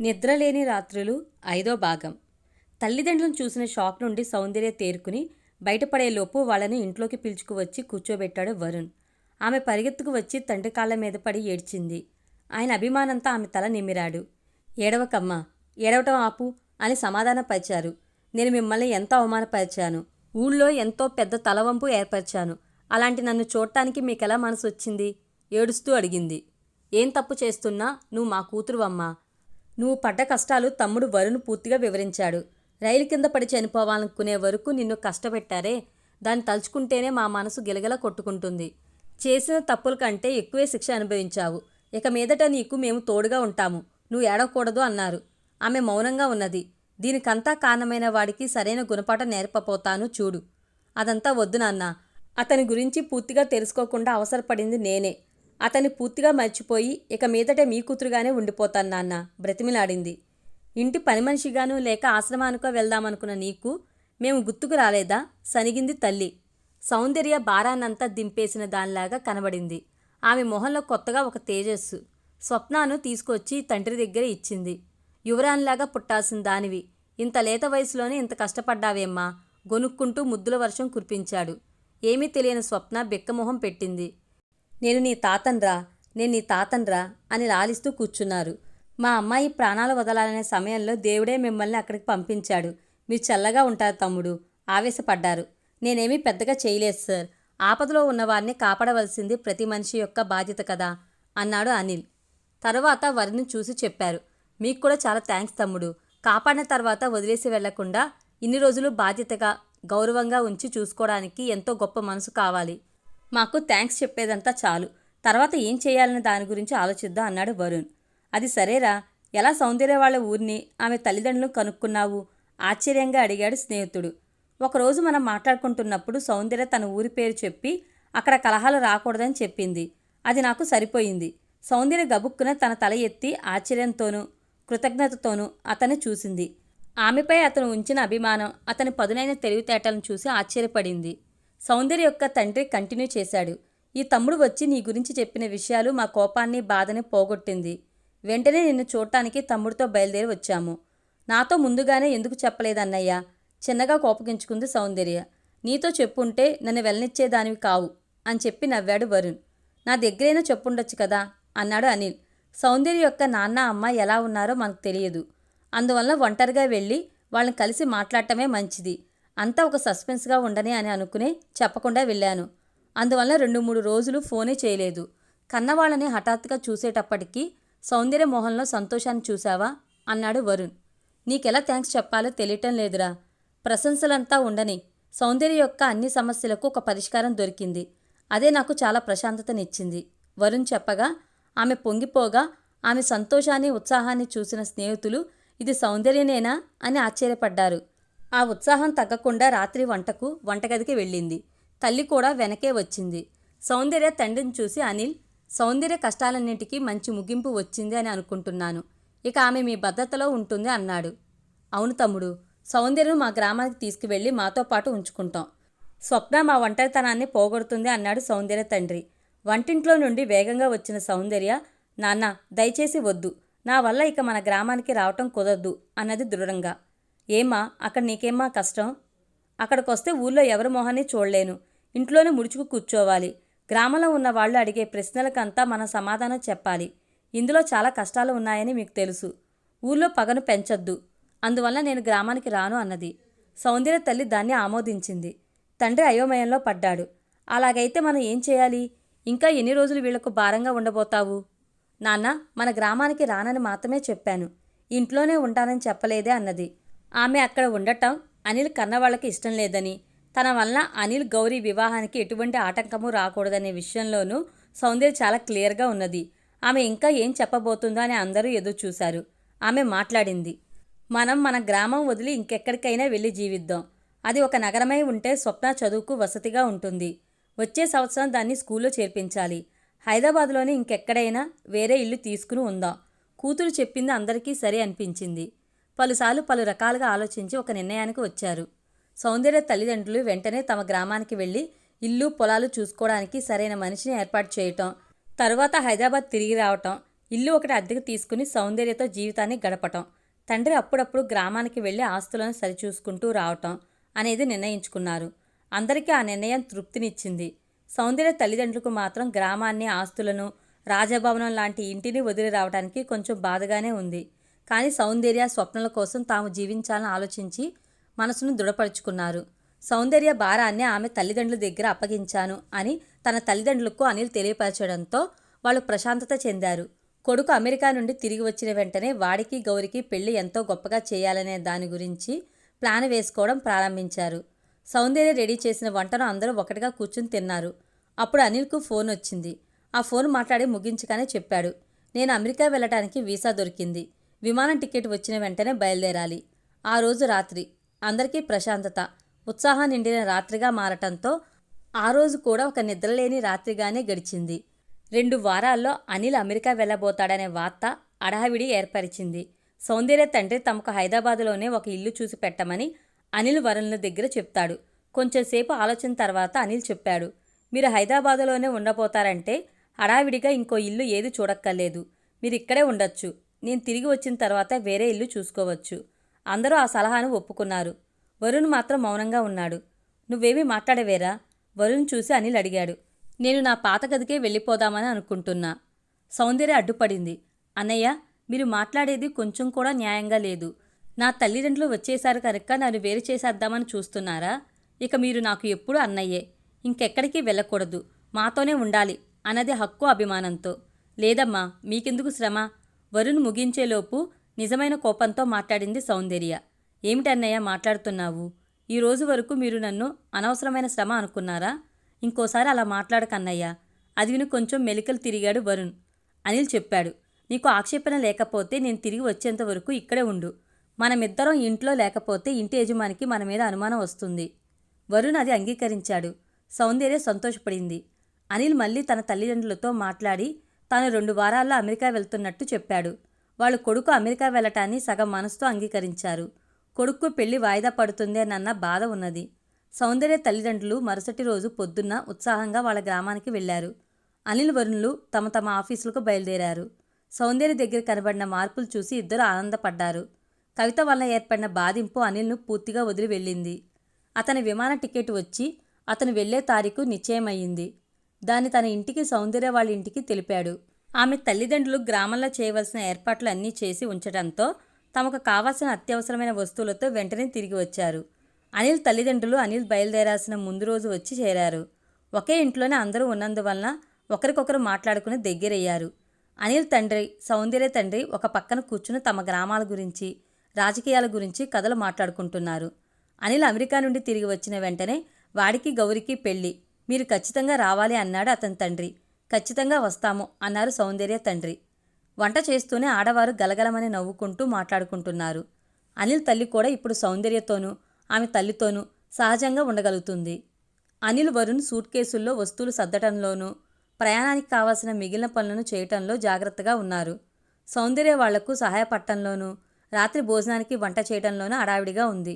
నిద్రలేని రాత్రులు 5వ భాగం. తల్లిదండ్రులను చూసిన షాక్ నుండి సౌందర్య తేరుకుని బయటపడేలోపు వాళ్ళని ఇంట్లోకి పిలుచుకువచ్చి కూర్చోబెట్టాడు వరుణ్. ఆమె పరిగెత్తుకు వచ్చి తండ్రి కాళ్ల మీద పడి ఏడ్చింది. ఆయన అభిమానంతో ఆమె తల నిమిరాడు. ఏడవకమ్మా, ఏడవటం ఆపు అని సమాధానపరిచారు. నేను మిమ్మల్ని ఎంతో అవమానపరిచాను. ఊళ్ళో ఎంతో పెద్ద తలవంపు ఏర్పరిచాను. అలాంటి నన్ను చూడటానికి మీకెలా మనసు వచ్చింది? ఏడుస్తూ అడిగింది. ఏం తప్పు చేస్తున్నా నువ్వు మా కూతురువమ్మా. నువ్వు పడ్డ కష్టాలు తమ్ముడు వరుణ్ పూర్తిగా వివరించాడు. రైలు కింద పడి చనిపోవాలనుకునే వరకు నిన్ను కష్టపెట్టారే, దాన్ని తలుచుకుంటేనే మా మనసు గిలగిల కొట్టుకుంటుంది. చేసిన తప్పుల కంటే ఎక్కువే శిక్ష అనుభవించావు. ఇక మీదట నీకు మేము తోడుగా ఉంటాము. నువ్వు ఏడవకూడదు అన్నారు. ఆమె మౌనంగా ఉన్నది. దీనికంతా కారణమైన వాడికి సరైన గుణపాఠం నేర్పపోతాను చూడు. అదంతా వద్దు నాన్న. అతని గురించి పూర్తిగా తెలుసుకోకుండా అవసరపడింది నేనే. అతన్ని పూర్తిగా మర్చిపోయి ఇక మీదటే మీ కూతురుగానే ఉండిపోతాను నాన్న బ్రతిమిలాడింది. ఇంటి పని మనిషిగాను లేక ఆశ్రమానికో వెళ్దామనుకున్న నీకు మేము గుర్తుకు రాలేదా? సనిగింది తల్లి. సౌందర్య భారాన్నంతా దింపేసిన దానిలాగా కనబడింది. ఆమె మొహంలో కొత్తగా ఒక తేజస్సు. స్వప్నాను తీసుకొచ్చి తండ్రి దగ్గర ఇచ్చింది. యువరానిలాగా పుట్టాల్సిన దానివి, ఇంత లేత వయసులోనే ఇంత కష్టపడ్డావేమ్మా? గొనుక్కుంటూ ముద్దుల వర్షం కురిపించాడు. ఏమీ తెలియని స్వప్న బిక్కమొహం పెట్టింది. నేను నీ తాతన్రా అని లాలిస్తూ కూర్చున్నారు. మా అమ్మాయి ప్రాణాలు వదలాలనే సమయంలో దేవుడే మిమ్మల్ని అక్కడికి పంపించాడు. మీరు చల్లగా ఉంటారు తమ్ముడు ఆవేశపడ్డారు. నేనేమీ పెద్దగా చేయలేదు సార్. ఆపదలో ఉన్నవారిని కాపాడవలసింది ప్రతి మనిషి యొక్క బాధ్యత కదా అన్నాడు అనిల్. తర్వాత వరుణ్ని చూసి చెప్పారు. మీకు కూడా చాలా థ్యాంక్స్ తమ్ముడు. కాపాడిన తర్వాత వదిలేసి వెళ్లకుండా ఇన్ని రోజులు బాధ్యతగా గౌరవంగా ఉంచి చూసుకోవడానికి ఎంతో గొప్ప మనసు కావాలి. మాకు థ్యాంక్స్ చెప్పేదంతా చాలు. తర్వాత ఏం చేయాలన్న దాని గురించి ఆలోచిద్దాం అన్నాడు వరుణ్. అది సరేరా, ఎలా సౌందర్య వాళ్ళ ఊరిని ఆమె తల్లిదండ్రులను కనుక్కున్నావు? ఆశ్చర్యంగా అడిగాడు స్నేహితుడు. ఒకరోజు మనం మాట్లాడుకుంటున్నప్పుడు సౌందర్య తన ఊరి పేరు చెప్పి అక్కడ కలహాలు రాకూడదని చెప్పింది. అది నాకు సరిపోయింది. సౌందర్య గబుక్కున తన తల ఎత్తి ఆశ్చర్యంతోనూ కృతజ్ఞతతోనూ అతన్ని చూసింది. ఆమెపై అతను ఉంచిన అభిమానం, అతని పదునైన తెలివితేటలను చూసి ఆశ్చర్యపడింది. సౌందర్య యొక్క తండ్రి కంటిన్యూ చేశాడు. ఈ తమ్ముడు వచ్చి నీ గురించి చెప్పిన విషయాలు మా కోపాన్ని బాధని పోగొట్టింది. వెంటనే నిన్ను చూడటానికి తమ్ముడితో బయలుదేరి వచ్చాము. నాతో ముందుగానే ఎందుకు చెప్పలేదన్నయ్యా? చిన్నగా కోపగించుకుంది సౌందర్య. నీతో చెప్పుంటే నన్ను వెళ్ళనిచ్చేదానివి కావు అని చెప్పి నవ్వాడు వరుణ్. నా దగ్గరైనా చెప్పుండొచ్చు కదా అన్నాడు అనిల్. సౌందర్య యొక్క నాన్న అమ్మ ఎలా ఉన్నారో మనకు తెలియదు. అందువల్ల ఒంటరిగా వెళ్ళి వాళ్ళని కలిసి మాట్లాడటమే మంచిది. అంతా ఒక సస్పెన్స్గా ఉండని అని అనుకునే చెప్పకుండా వెళ్ళాను. అందువల్ల 2-3 రోజులు ఫోనే చేయలేదు. కన్నవాళ్ళని హఠాత్తుగా చూసేటప్పటికీ సౌందర్య మొహంలో సంతోషాన్ని చూశావా అన్నాడు వరుణ్. నీకెలా థ్యాంక్స్ చెప్పాలో తెలియటం లేదురా. ప్రశంసలంతా ఉండని. సౌందర్య యొక్క అన్ని సమస్యలకు ఒక పరిష్కారం దొరికింది. అదే నాకు చాలా ప్రశాంతతనిచ్చింది వరుణ్ చెప్పగా ఆమె పొంగిపోగా ఆమె సంతోషాన్ని ఉత్సాహాన్ని చూసిన స్నేహితులు ఇది సౌందర్యనేనా అని ఆశ్చర్యపడ్డారు. ఆ ఉత్సాహం తగ్గకుండా రాత్రి వంటగదికి వెళ్ళింది. తల్లి కూడా వెనకే వచ్చింది. సౌందర్య తండ్రిని చూసి అనిల్, సౌందర్య కష్టాలన్నింటికీ మంచి ముగింపు వచ్చింది అని అనుకుంటున్నాను. ఇక ఆమె మీ భద్రతలో ఉంటుంది అన్నాడు. అవును తమ్ముడు, సౌందర్యను మా గ్రామానికి తీసుకువెళ్ళి మాతో పాటు ఉంచుకుంటాం. స్వప్న మా ఒంటరితనాన్ని పోగొడుతుంది అన్నాడు సౌందర్య తండ్రి. వంటింట్లో నుండి వేగంగా వచ్చిన సౌందర్య, నాన్న దయచేసి వద్దు, నా వల్ల ఇక మన గ్రామానికి రావటం కుదరదు అన్నది దృఢంగా. ఏమా అక్కడ నీకేమా కష్టం? అక్కడికొస్తే ఊళ్ళో ఎవరి మొహాన్ని చూడలేను. ఇంట్లోనే ముడుచుకు కూర్చోవాలి. గ్రామంలో ఉన్న వాళ్ళు అడిగే ప్రశ్నలకంతా మనం సమాధానం చెప్పాలి. ఇందులో చాలా కష్టాలు ఉన్నాయని మీకు తెలుసు. ఊళ్ళో పగను పెంచొద్దు. అందువల్ల నేను గ్రామానికి రాను అన్నది. సౌందర్య తల్లి దాన్ని ఆమోదించింది. తండ్రి అయోమయంలో పడ్డాడు. అలాగైతే మనం ఏం చేయాలి? ఇంకా ఎన్ని రోజులు వీళ్లకు భారంగా ఉండబోతావు? నాన్న, మన గ్రామానికి రానని మాత్రమే చెప్పాను. ఇంట్లోనే ఉంటానని చెప్పలేదే అన్నది. ఆమె అక్కడ ఉండటం అనిల్ కన్నవాళ్ళకి ఇష్టం లేదని, తన వలన అనిల్ గౌరీ వివాహానికి ఎటువంటి ఆటంకము రాకూడదనే విషయంలోనూ సౌందర్య చాలా క్లియర్గా ఉన్నది. ఆమె ఇంకా ఏం చెప్పబోతుందో అని అందరూ ఎదురు చూశారు. ఆమె మాట్లాడింది. మనం మన గ్రామం వదిలి ఇంకెక్కడికైనా వెళ్ళి జీవిద్దాం. అది ఒక నగరమై ఉంటే స్వప్న చదువుకు వసతిగా ఉంటుంది. వచ్చే సంవత్సరం దాన్ని స్కూల్లో చేర్పించాలి. హైదరాబాద్లోని ఇంకెక్కడైనా వేరే ఇల్లు తీసుకుని ఉందాం. కూతురు చెప్పింది అందరికీ సరే అనిపించింది. పలుసార్లు పలు రకాలుగా ఆలోచించి ఒక నిర్ణయానికి వచ్చారు. సౌందర్య తల్లిదండ్రులు వెంటనే తమ గ్రామానికి వెళ్ళి ఇల్లు పొలాలు చూసుకోవడానికి సరైన మనిషిని ఏర్పాటు చేయటం, తరువాత హైదరాబాద్ తిరిగి రావటం, ఇల్లు ఒకటి అద్దెకు తీసుకుని సౌందర్యతో జీవితాన్ని గడపటం, తండ్రి అప్పుడప్పుడు గ్రామానికి వెళ్ళి ఆస్తులను సరిచూసుకుంటూ రావటం అనేది నిర్ణయించుకున్నారు. అందరికీ ఆ నిర్ణయం తృప్తినిచ్చింది. సౌందర్య తల్లిదండ్రులకు మాత్రం గ్రామాన్ని, ఆస్తులను, రాజభవనం లాంటి ఇంటిని వదిలి రావడానికి కొంచెం బాధగానే ఉంది. కానీ సౌందర్య స్వప్నాల కోసం తాము జీవించాలని ఆలోచించి మనసును దృఢపరుచుకున్నారు. సౌందర్య భారాన్ని ఆమె తల్లిదండ్రుల దగ్గర అప్పగించాను అని తన తల్లిదండ్రులకు అనిల్ తెలియపరచడంతో వాళ్ళు ప్రశాంతత చెందారు. కొడుకు అమెరికా నుండి తిరిగి వచ్చిన వెంటనే వాడికి, గౌరికి పెళ్లి ఎంతో గొప్పగా చేయాలనే దాని గురించి ప్లాన్ వేసుకోవడం ప్రారంభించారు. సౌందర్య రెడీ చేసిన వంటను అందరూ ఒకటిగా కూర్చుని తిన్నారు. అప్పుడు అనిల్కు ఫోన్ వచ్చింది. ఆ ఫోన్ మాట్లాడి ముగించగానే చెప్పాడు, నేను అమెరికా వెళ్ళటానికి వీసా దొరికింది. విమానం టికెట్ వచ్చిన వెంటనే బయలుదేరాలి. ఆ రోజు రాత్రి అందరికీ ప్రశాంతత, ఉత్సాహం నిండిన రాత్రిగా మారటంతో ఆ రోజు కూడా ఒక నిద్రలేని రాత్రిగానే గడిచింది. 2 వారాల్లో అనిల్ అమెరికా వెళ్ళబోతాడనే వార్త అడావిడి ఏర్పరిచింది. సౌందర్య తండ్రి తమకు హైదరాబాదులోనే ఒక ఇల్లు చూసి పెట్టమని అనిల్ వరుణ్ల దగ్గర చెప్తాడు. కొంచెంసేపు ఆలోచన తర్వాత అనిల్ చెప్పాడు, మీరు హైదరాబాదులోనే ఉండబోతారంటే హడావిడిగా ఇంకో ఇల్లు ఏది చూడక్కర్లేదు. మీరు ఇక్కడే ఉండొచ్చు. నేను తిరిగి వచ్చిన తర్వాత వేరే ఇల్లు చూసుకోవచ్చు. అందరూ ఆ సలహాను ఒప్పుకున్నారు. వరుణ్ మాత్రం మౌనంగా ఉన్నాడు. నువ్వేమీ మాట్లాడవేరా? వరుణ్ చూసి అనిల్ అడిగాడు. నేను నా పాత గదికే వెళ్ళిపోదామని అనుకుంటున్నా. సౌందర్య అడ్డుపడింది. అన్నయ్య, మీరు మాట్లాడేది కొంచెం కూడా న్యాయంగా లేదు. నా తల్లిదండ్రులు వచ్చేశారు కనుక నన్ను వేరు చేసేద్దామని చూస్తున్నారా? ఇక మీరు నాకు ఎప్పుడూ అన్నయ్యే. ఇంకెక్కడికి వెళ్ళకూడదు, మాతోనే ఉండాలి అన్నది హక్కు, అభిమానంతో. లేదమ్మా, మీకెందుకు శ్రమ? వరుణ్ ముగించేలోపు నిజమైన కోపంతో మాట్లాడింది సౌందర్య. ఏమిటన్నయ్య మాట్లాడుతున్నావు? ఈ రోజు వరకు మీరు నన్ను అనవసరమైన శ్రమ అనుకున్నారా? ఇంకోసారి అలా మాట్లాడకన్నయ్య. అది విని కొంచెం మెలికలు తిరిగాడు వరుణ్. అనిల్ చెప్పాడు, నీకు ఆక్షేపణ లేకపోతే నేను తిరిగి వచ్చేంత వరకు ఇక్కడే ఉండు. మనమిద్దరం ఇంట్లో లేకపోతే ఇంటి యజమానికి మన మీద అనుమానం వస్తుంది. వరుణ్ అది అంగీకరించాడు. సౌందర్య సంతోషపడింది. అనిల్ మళ్ళీ తన తల్లిదండ్రులతో మాట్లాడి తాను 2 వారాల్లో అమెరికా వెళ్తున్నట్టు చెప్పాడు. వాళ్ళ కొడుకు అమెరికా వెళ్ళటాన్ని సగం మనసుతో అంగీకరించారు. కొడుకు పెళ్లి వాయిదా పడుతుందేనన్న బాధ ఉన్నది. సౌందర్య తల్లిదండ్రులు మరుసటి రోజు పొద్దున్న ఉత్సాహంగా వాళ్ళ గ్రామానికి వెళ్లారు. అనిల్, వరుణ్లు తమ తమ ఆఫీసులకు బయలుదేరారు. సౌందర్య దగ్గర కనబడిన మార్పులు చూసి ఇద్దరు ఆనందపడ్డారు. కవిత వలన ఏర్పడిన బాధింపు అనిల్ను పూర్తిగా వదిలి వెళ్ళింది. అతని విమాన టికెట్ వచ్చి అతను వెళ్లే తారీఖు నిశ్చయమయ్యింది. దాన్ని తన ఇంటికి, సౌందర్య వాళ్ళ ఇంటికి తెలిపాడు. ఆమె తల్లిదండ్రులు గ్రామంలో చేయవలసిన ఏర్పాట్లు అన్నీ చేసి ఉంచడంతో తమకు కావాల్సిన అత్యవసరమైన వస్తువులతో వెంటనే తిరిగి వచ్చారు. అనిల్ తల్లిదండ్రులు అనిల్ బయలుదేరాల్సిన ముందు రోజు వచ్చి చేరారు. ఒకే ఇంట్లోనే అందరూ ఉన్నందువలన ఒకరికొకరు మాట్లాడుకుని దగ్గరయ్యారు. అనిల్ తండ్రి, సౌందర్య తండ్రి ఒక పక్కన కూర్చుని తమ గ్రామాల గురించి, రాజకీయాల గురించి కథలు మాట్లాడుకుంటున్నారు. అనిల్ అమెరికా నుండి తిరిగి వచ్చిన వెంటనే వాడికి, గౌరికి పెళ్లి, మీరు ఖచ్చితంగా రావాలి అన్నాడు అతని తండ్రి. ఖచ్చితంగా వస్తాము అన్నారు సౌందర్య తండ్రి. వంట చేస్తూనే ఆడవారు గలగలమని నవ్వుకుంటూ మాట్లాడుకుంటున్నారు. అనిల్ తల్లి కూడా ఇప్పుడు సౌందర్యతోనూ ఆమె తల్లితోనూ సహజంగా ఉండగలుగుతుంది. అనిల్, వరుణ్ సూట్ కేసుల్లో వస్తువులు సర్దటంలోనూ, ప్రయాణానికి కావాల్సిన మిగిలిన పనులను చేయటంలో జాగ్రత్తగా ఉన్నారు. సౌందర్య వాళ్లకు సహాయపడటంలోనూ, రాత్రి భోజనానికి వంట చేయడంలోనూ హడావిడిగా ఉంది.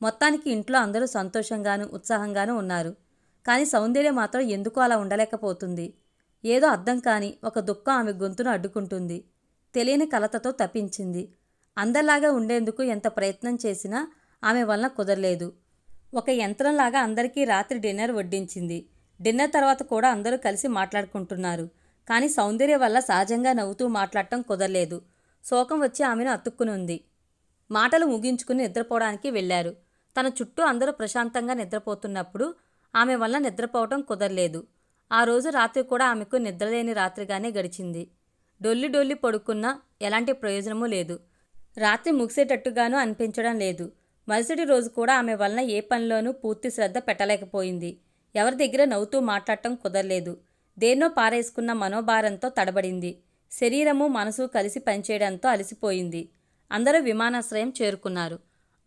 మొత్తానికి ఇంట్లో అందరూ సంతోషంగానూ ఉత్సాహంగానూ ఉన్నారు. కానీ సౌందర్య మాత్రం ఎందుకో అలా ఉండలేకపోతుంది. ఏదో అర్థం కాని ఒక దుఃఖం ఆమె గొంతును అడ్డుకుంటుంది. తెలియని కలతతో తప్పించింది. అందరిలాగా ఉండేందుకు ఎంత ప్రయత్నం చేసినా ఆమె వలన కుదరలేదు. ఒక యంత్రంలాగా అందరికీ రాత్రి డిన్నర్ వడ్డించింది. డిన్నర్ తర్వాత కూడా అందరూ కలిసి మాట్లాడుకుంటున్నారు. కానీ సౌందర్య వల్ల సహజంగా నవ్వుతూ మాట్లాడటం కుదరలేదు. శోకం వచ్చి ఆమెను అతుక్కుని ఉంది. మాటలు ముగించుకుని నిద్రపోవడానికి వెళ్లారు. తన చుట్టూ అందరూ ప్రశాంతంగా నిద్రపోతున్నప్పుడు ఆమె వల్ల నిద్రపోవటం కుదరలేదు. ఆ రోజు రాత్రి కూడా ఆమెకు నిద్రలేని రాత్రిగానే గడిచింది. డొల్లి డొల్లి పడుకున్నా ఎలాంటి ప్రయోజనమూ లేదు. రాత్రి ముగిసేటట్టుగానూ అనిపించడం లేదు. మరుసటి రోజు కూడా ఆమె వలన ఏ పనిలోనూ పూర్తి శ్రద్ధ పెట్టలేకపోయింది. ఎవరి దగ్గర నవ్వుతూ మాట్లాడటం కుదరలేదు. దేన్నో పారేసుకున్న మనోభారంతో తడబడింది. శరీరము, మనసు కలిసి పనిచేయడంతో అలసిపోయింది. అందరూ విమానాశ్రయం చేరుకున్నారు.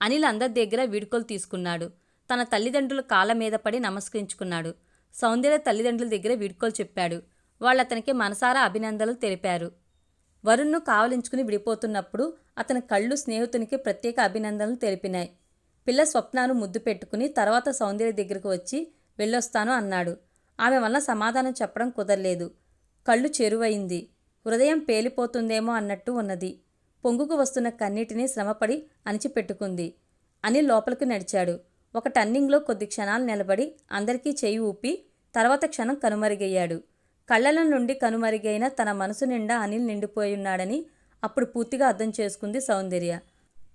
అనిల్ అందరి దగ్గర వీడ్కోలు తీసుకున్నాడు. తన తల్లిదండ్రుల కాళ్ళ మీద పడి నమస్కరించుకున్నాడు. సౌందర్య తల్లిదండ్రుల దగ్గర వీడ్కోలు చెప్పాడు. వాళ్ళతనికి మనసారా అభినందనలు తెలిపారు. వరుణ్ను కావలించుకుని విడిపోతున్నప్పుడు అతని కళ్ళు స్నేహితునికి ప్రత్యేక అభినందనలు తెలిపినాయి. పిల్ల స్వప్నాను ముద్దు పెట్టుకుని తర్వాత సౌందర్య దగ్గరకు వచ్చి వెళ్ళొస్తాను అన్నాడు. ఆమె వల్ల సమాధానం చెప్పడం కుదరలేదు. కళ్ళు చెరువైంది. హృదయం పేలిపోతుందేమో అన్నట్టు ఉన్నది. పొంగుకు వస్తున్న కన్నీటిని శ్రమపడి అణిచిపెట్టుకుంది. అనిల్ లోపలికి నడిచాడు. ఒక టర్నింగ్లో కొద్ది క్షణాలు నిలబడి అందరికీ చేయి ఊపి తర్వాత క్షణం కనుమరుగయ్యాడు. కళ్ళల నుండి కనుమరుగైన తన మనసు నిండా అనిల్ నిండిపోయున్నాడని అప్పుడు పూర్తిగా అర్థం చేసుకుంది సౌందర్య.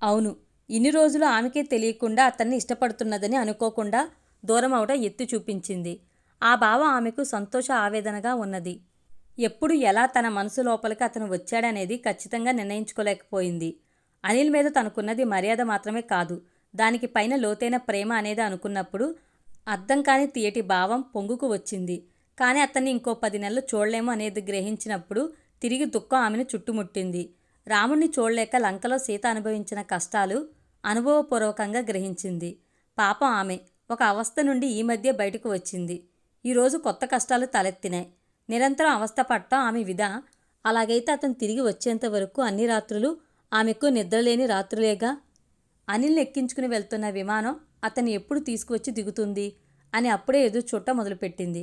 అవును, ఇన్ని రోజులు ఆమెకే తెలియకుండా అతన్ని ఇష్టపడుతున్నదని అనుకోకుండా దూరం అవటం ఎత్తి చూపించింది. ఆ భావం ఆమెకు సంతోష ఆవేదనగా ఉన్నది. ఎప్పుడు ఎలా తన మనసు లోపలికి అతను వచ్చాడనేది ఖచ్చితంగా నిర్ణయించుకోలేకపోయింది. అనిల్ మీద తనకున్నది మర్యాద మాత్రమే కాదు, దానికి పైన లోతైన ప్రేమ అనేది అనుకున్నప్పుడు అర్థం కాని తీయటి భావం పొంగుకు వచ్చింది. కానీ అతన్ని ఇంకో 10 నెలలు చూడలేము అనేది గ్రహించినప్పుడు తిరిగి దుఃఖం ఆమెను చుట్టుముట్టింది. రాముణ్ణి చూడలేక లంకలో సీత అనుభవించిన కష్టాలు అనుభవపూర్వకంగా గ్రహించింది. పాపం ఆమె ఒక అవస్థ నుండి ఈ మధ్య బయటకు వచ్చింది. ఈరోజు కొత్త కష్టాలు తలెత్తినాయి. నిరంతరం అవస్థ పట్టడం ఆమె విధా. అలాగైతే అతను తిరిగి వచ్చేంత వరకు అన్ని రాత్రులు ఆమెకు నిద్రలేని రాత్రులేగా. అనిల్ని ఎక్కించుకుని వెళ్తున్న విమానం అతన్ని ఎప్పుడు తీసుకువచ్చి దిగుతుంది అని అప్పుడే ఎదురు చూడట మొదలుపెట్టింది.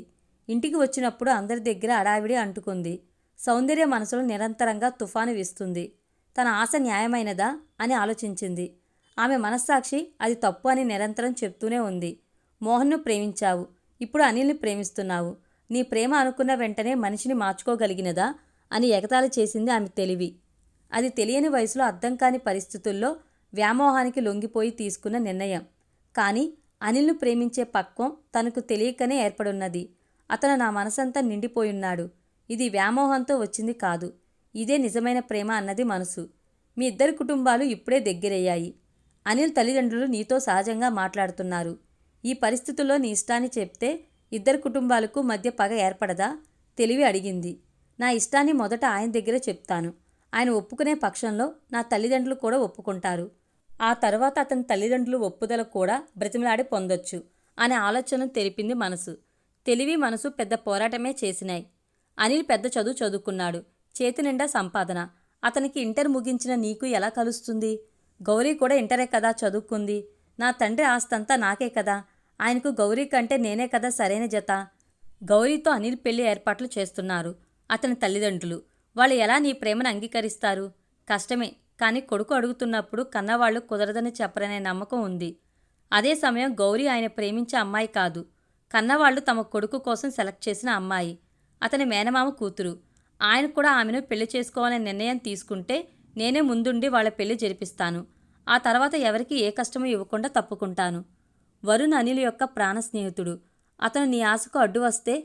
ఇంటికి వచ్చినప్పుడు అందరి దగ్గర అడావిడి అంటుకుంది. సౌందర్య మనసులో నిరంతరంగా తుఫాను వీస్తుంది. తన ఆశ న్యాయమైనదా అని ఆలోచించింది. ఆమె మనస్సాక్షి అది తప్పు అని నిరంతరం చెప్తూనే ఉంది. మోహన్ను ప్రేమించావు, ఇప్పుడు అనిల్ని ప్రేమిస్తున్నావు. నీ ప్రేమ అనుకున్న వెంటనే మనిషిని మార్చుకోగలిగినదా అని ఎగతాళి చేసింది ఆమె తెలివి. అది తెలియని వయసులో అర్థం కాని పరిస్థితుల్లో వ్యామోహానికి లొంగిపోయి తీసుకున్న నిర్ణయం. కానీ అనిల్ను ప్రేమించే పక్వం తనకు తెలియకనే ఏర్పడున్నది. అతను నా మనసంతా నిండిపోయున్నాడు. ఇది వ్యామోహంతో వచ్చింది కాదు, ఇదే నిజమైన ప్రేమ అన్నది మనసు. మీ ఇద్దరి కుటుంబాలు ఇప్పుడే దగ్గరయ్యాయి. అనిల్ తల్లిదండ్రులు నీతో సహజంగా మాట్లాడుతున్నారు. ఈ పరిస్థితుల్లో నీ ఇష్టాన్ని చెప్తే ఇద్దరు కుటుంబాలకు మధ్య పగ ఏర్పడదా? తెలివి అడిగింది. నా ఇష్టాన్ని మొదట ఆయన దగ్గరే చెప్తాను. ఆయన ఒప్పుకునే పక్షంలో నా తల్లిదండ్రులు కూడా ఒప్పుకుంటారు. ఆ తర్వాత అతని తల్లిదండ్రులు ఒప్పుదల కూడా బ్రతిమలాడి పొందొచ్చు అనే ఆలోచనను తెలిపింది మనసు. తెలివి మనసు పెద్ద పోరాటమే చేసినాయి. అనిల్ పెద్ద చదువు చదువుకున్నాడు. చేతి నిండా సంపాదన. అతనికి ఇంటర్ ముగించిన నీకు ఎలా కలుస్తుంది? గౌరీ కూడా ఇంటరే కదా చదువుకుంది. నా తండ్రి ఆస్తంతా నాకే కదా. ఆయనకు గౌరీ కంటే నేనే కదా సరైన జత. గౌరీతో అనిల్ పెళ్లి ఏర్పాట్లు చేస్తున్నారు అతని తల్లిదండ్రులు. వాళ్ళు ఎలా నీ ప్రేమను అంగీకరిస్తారు? కష్టమే. కానీ కొడుకు అడుగుతున్నప్పుడు కన్నవాళ్లు కుదరదని చెప్పరనే నమ్మకం ఉంది. అదే సమయం గౌరీ ఆయన ప్రేమించే అమ్మాయి కాదు, కన్నవాళ్లు తమ కొడుకు కోసం సెలెక్ట్ చేసిన అమ్మాయి. అతని మేనమామ కూతురు. ఆయన కూడా ఆమెను పెళ్లి చేసుకోవాలనే నిర్ణయం తీసుకుంటే నేనే ముందుండి వాళ్ళ పెళ్లి జరిపిస్తాను. ఆ తర్వాత ఎవరికి ఏ కష్టమూ ఇవ్వకుండా తప్పుకుంటాను. వరుణ్ అనిల్ యొక్క ప్రాణ స్నేహితుడు. అతను నీ ఆశకు అడ్డు వస్తే?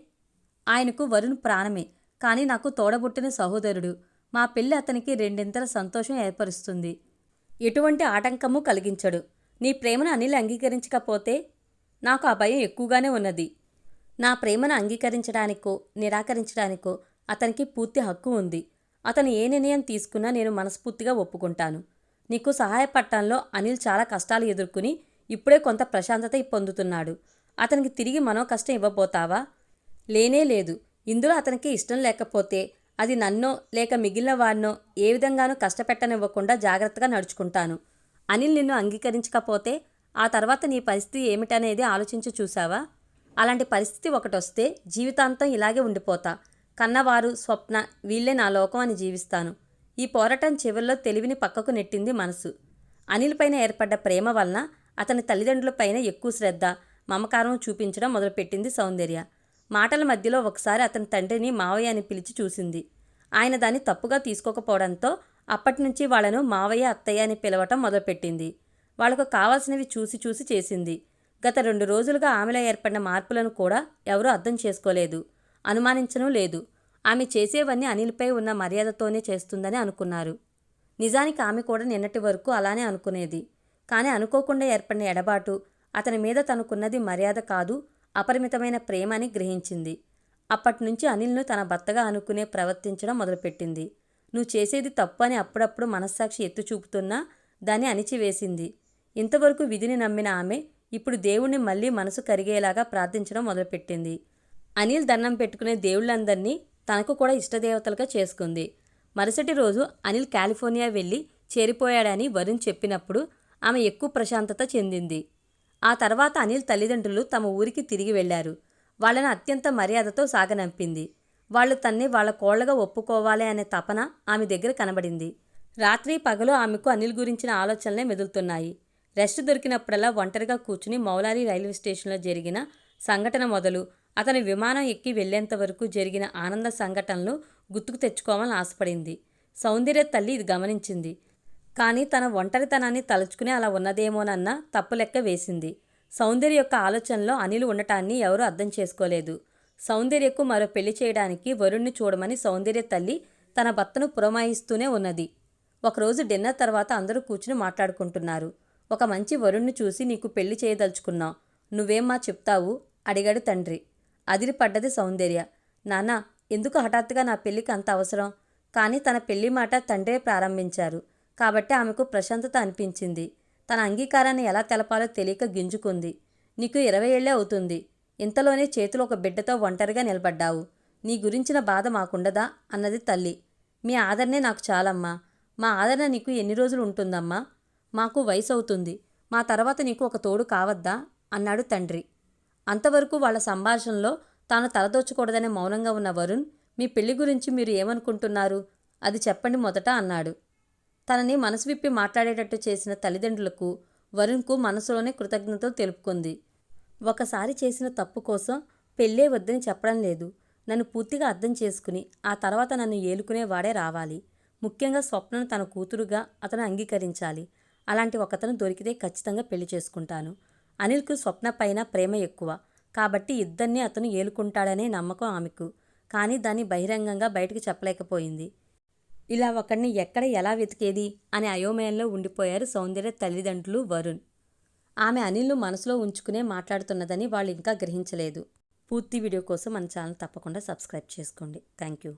ఆయనకు వరుణ్ ప్రాణమే, కానీ నాకు తోడబుట్టిన సహోదరుడు. మా పెళ్లి అతనికి రెండింతల సంతోషం ఏర్పరుస్తుంది. ఎటువంటి ఆటంకము కలిగించడు. నీ ప్రేమను అనిల్ అంగీకరించకపోతే నాకు ఆ భయం ఎక్కువగానే ఉన్నది. నా ప్రేమను అంగీకరించడానికో నిరాకరించడానికో అతనికి పూర్తి హక్కు ఉంది. అతను ఏ నిర్ణయం తీసుకున్నా నేను మనస్ఫూర్తిగా ఒప్పుకుంటాను. నీకు సహాయపడటంలో అనిల్ చాలా కష్టాలు ఎదుర్కొని ఇప్పుడే కొంత ప్రశాంతత పొందుతున్నాడు. అతనికి తిరిగి మనో కష్టం ఇవ్వబోతావా? లేనే లేదు. ఇందులో అతనికి ఇష్టం లేకపోతే అది నన్నో లేక మిగిలిన వారినో ఏ విధంగానూ కష్టపెట్టనివ్వకుండా జాగ్రత్తగా నడుచుకుంటాను. అనిల్ నిన్ను అంగీకరించకపోతే ఆ తర్వాత నీ పరిస్థితి ఏమిటనేది ఆలోచించి చూసావా? అలాంటి పరిస్థితి ఒకటొస్తే జీవితాంతం ఇలాగే ఉండిపోతా. కన్నవారు, స్వప్న వీళ్లే నా లోకం అని జీవిస్తాను. ఈ పోరాటం చివరిలో తెలివిని పక్కకు నెట్టింది మనసు. అనిల్ పైన ఏర్పడ్డ ప్రేమ వలన అతని తల్లిదండ్రులపైన ఎక్కువ శ్రద్ధ, మమకారం చూపించడం మొదలుపెట్టింది సౌందర్య. మాటల మధ్యలో ఒకసారి అతని తండ్రిని మావయ్య అని పిలిచి చూసింది. ఆయన దాన్ని తప్పుగా తీసుకోకపోవడంతో అప్పటినుంచి వాళ్లను మావయ్య, అత్తయ్య అని పిలవటం మొదలుపెట్టింది. వాళ్లకు కావాల్సినవి చూసి చూసి చేసింది. గత 2 రోజులుగా ఆమెలో ఏర్పడిన మార్పులను కూడా ఎవరూ అర్థం చేసుకోలేదు, అనుమానించనూ లేదు. ఆమె చేసేవన్నీ అనిల్పై ఉన్న మర్యాదతోనే చేస్తుందని అనుకున్నారు. నిజానికి ఆమె కూడా నిన్నటి వరకు అలానే అనుకునేది. కానీ అనుకోకుండా ఏర్పడిన ఎడబాటు అతని మీద తనకున్నది మర్యాద కాదు, అపరిమితమైన ప్రేమ అని గ్రహించింది. అప్పటినుంచి అనిల్ను తన భర్తగా అనుకునే ప్రవర్తించడం మొదలుపెట్టింది. నువ్వు చేసేది తప్పు అని అప్పుడప్పుడు మనస్సాక్షి ఎత్తు చూపుతున్నా దాన్ని అణిచివేసింది. ఇంతవరకు విధిని నమ్మిన ఆమె ఇప్పుడు దేవుణ్ణి మళ్లీ మనసు కరిగేలాగా ప్రార్థించడం మొదలుపెట్టింది. అనిల్ దండం పెట్టుకునే దేవుళ్లందరినీ తనకు కూడా ఇష్టదేవతలుగా చేసుకుంది. మరుసటి రోజు అనిల్ కాలిఫోర్నియా వెళ్ళి చేరిపోయాడని వరుణ్ చెప్పినప్పుడు ఆమె ఎక్కువ ప్రశాంతత చెందింది. ఆ తర్వాత అనిల్ తల్లిదండ్రులు తమ ఊరికి తిరిగి వెళ్లారు. వాళ్ళను అత్యంత మర్యాదతో సాగనంపింది. వాళ్ళు తన్ని వాళ్ళ కోళ్లగా ఒప్పుకోవాలి అనే తపన ఆమె దగ్గర కనబడింది. రాత్రి పగలు ఆమెకు అనిల్ గురించిన ఆలోచనలే మెదులుతున్నాయి. రెస్ట్ దొరికినప్పుడల్లా ఒంటరిగా కూర్చుని మౌలాలి రైల్వే స్టేషన్లో జరిగిన సంఘటన మొదలు అతని విమానం ఎక్కి వెళ్లేంత వరకు జరిగిన ఆనంద సంఘటనలు గుర్తుకు తెచ్చుకోవాలని ఆశపడింది. సౌందర్య తల్లి ఇది గమనించింది. కానీ తన ఒంటరితనాన్ని తలుచుకుని అలా ఉన్నదేమోనన్న తప్పు లెక్క వేసింది. సౌందర్య యొక్క ఆలోచనలో అనిల్ ఉండటాన్ని ఎవరూ అర్థం చేసుకోలేదు. సౌందర్యకు మరో పెళ్లి చేయడానికి వరుణ్ణి చూడమని సౌందర్య తల్లి తన భర్తను పురమాయిస్తూనే ఉన్నది. ఒకరోజు డిన్నర్ తర్వాత అందరూ కూర్చుని మాట్లాడుకుంటున్నారు. ఒక మంచి వరుణ్ణి చూసి నీకు పెళ్లి చేయదలుచుకున్నాం, నువ్వేమ్మా చెప్తావు అడిగాడు తండ్రి. అదిరిపడ్డది సౌందర్య. నాన్నా, ఎందుకు హఠాత్తుగా నా పెళ్లికి అంత అవసరం? కానీ తన పెళ్లి మాట తండ్రే ప్రారంభించారు కాబట్టి ఆమెకు ప్రశాంతత అనిపించింది. తన అంగీకారాన్ని ఎలా తెలపాలో తెలియక గింజుకుంది. నీకు 20 ఏళ్లే అవుతుంది. ఇంతలోనే చేతిలో ఒక బిడ్డతో ఒంటరిగా నిలబడ్డావు. నీ గురించిన బాధ మాకుండదా అన్నది తల్లి. మీ ఆదరణే నాకు చాలమ్మా. మా ఆదరణ నీకు ఎన్ని రోజులు ఉంటుందమ్మా? మాకు వయసు అవుతుంది. మా తర్వాత నీకు ఒక తోడు కావద్దా అన్నాడు తండ్రి. అంతవరకు వాళ్ళ సంభాషణలో తాను తలదోచకూడదనే మౌనంగా ఉన్న వరుణ్, మీ పెళ్లి గురించి మీరు ఏమనుకుంటున్నారు? అది చెప్పండి మొదట అన్నాడు. తనని మనసు విప్పి మాట్లాడేటట్టు చేసిన తల్లిదండ్రులకు వరుణ్కు మనసులోనే కృతజ్ఞతలు తెలుపుకుంది. ఒకసారి చేసిన తప్పు కోసం పెళ్ళే వద్దని చెప్పడం లేదు. నన్ను పూర్తిగా అర్థం చేసుకుని ఆ తర్వాత నన్ను ఏలుకునేవాడే రావాలి. ముఖ్యంగా స్వప్నను తన కూతురుగా అతను అంగీకరించాలి. అలాంటి ఒకతను దొరికితే ఖచ్చితంగా పెళ్లి చేసుకుంటాను. అనిల్కు స్వప్న పైన ప్రేమ ఎక్కువ కాబట్టి ఇద్దరినీ అతను ఏలుకుంటాడనే నమ్మకం ఆమెకు. కానీ దాన్ని బహిరంగంగా బయటకు చెప్పలేకపోయింది. ఇలా ఒకడిని ఎక్కడ ఎలా వెతికేది అనే అయోమయంలో ఉండిపోయారు సౌందర్య తల్లిదండ్రులు, వరుణ్. ఆమె అనిల్ను మనసులో ఉంచుకునే మాట్లాడుతున్నదని వాళ్ళు ఇంకా గ్రహించలేదు. పూర్తి వీడియో కోసం మన ఛానల్ తప్పకుండా సబ్స్క్రైబ్ చేసుకోండి. Thank you.